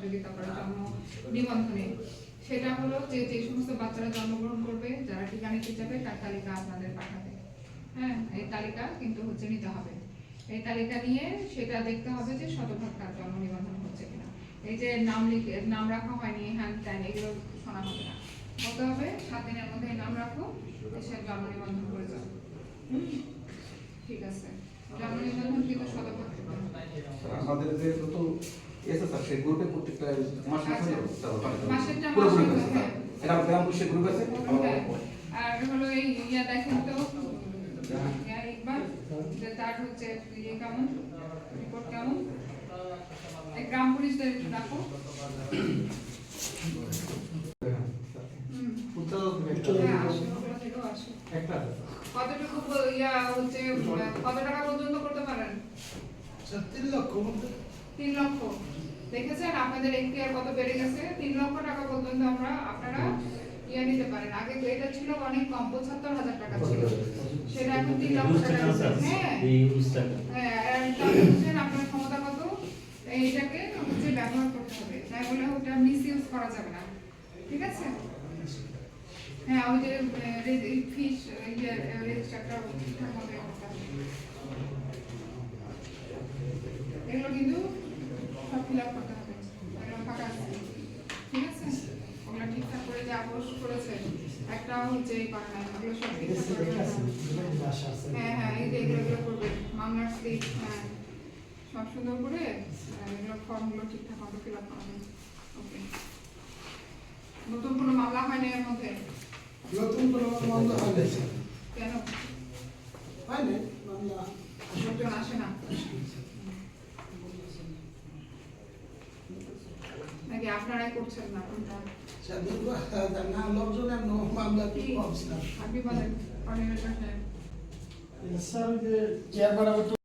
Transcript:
সহযোগিতা করে জন্ম নিবন্ধনে। সেটা হলো যে যে সমস্ত বাচ্চারা জন্মগ্রহণ করবে, যারা টিকা নিতে যাবে তার তালিকা আপনাদের পাঠাবে। হ্যাঁ, এই তালিকা কিন্তু হচ্ছে নিতে হবে। এই তালিকা নিয়ে সেটা দেখতে হবে যে শতভাগ তার জন্ম নিবন্ধন হচ্ছে কিনা। এই যে নাম রাখা হয়নি, হ্যান ত্যান, এগুলো শোনা হবে না। বলতে হবে 7 দিনের মধ্যে নাম রাখো, এসে জন্ম নিবন্ধন করে যাও। ঠিক আছে, জন্ম নিবন্ধন কিন্তু শতভাগ। আমাদের যে যত এসএস আছে গ্রুপে প্রত্যেকটা মাসেরটা এটা গ্রাম পুলিশের গ্রুপ আছে। আর হলো এই ইয়া দেখেন তো একবার যে তার হচ্ছে ইয়ে কেমন, রিপোর্ট কেমন, এই গ্রাম পুলিশদের রাখো। কতটুকু ইয়া হচ্ছে, কত টাকা পর্যন্ত করতে পারেন? 3 লক্ষ। 3 লক্ষ। দেখেছেন আপনাদের এখতিয়ার কত বেড়ে গেছে। 3 লক্ষ টাকা পর্যন্ত আপনারা ইয়া নিতে পারেন। আগে এটা ছিল অনেক কম, ৭৫,০০০ টাকা ছিল, সেটা এখন 3 লক্ষ টাকা। হ্যাঁ, আপনার ক্ষমতা কত, এইটাকে হচ্ছে ব্যবহার করতে হবে, তাই বলে ওটা মিসইউজ করা যাবে না। ঠিক আছে? হ্যাঁ, ওই যে ফিশ রেজিস্টারটা ঠিকঠাক মতো এগুলো কিন্তু সব ফিল আপ করতে হবে, এগুলো ফাঁকা আছে। ঠিক আছে, ওগুলো ঠিকঠাক করে যে আপোষ করেছে, একটা হচ্ছে এই করে না, ওগুলো সব ঠিকঠাক করে। হ্যাঁ হ্যাঁ, এই যে এগুলো করবে, মামলার স্লিপ, হ্যাঁ সব সুন্দর করে এগুলো ফর্মগুলো ঠিকঠাক মতো ফিল আপ করা হবে। ওকে, নতুন কোনো মামলা হয়নি এর মধ্যে? নতুন কোনো মামলা হয়নি। কেন হয়নি? মামলা লোকজন আসে না নাকি আপনারাই করছেন না? কোনটা না, লোকজন মামলা কি কম ছিল। আপনি বলেন, স্যার, যে চেয়ার বাড়াবো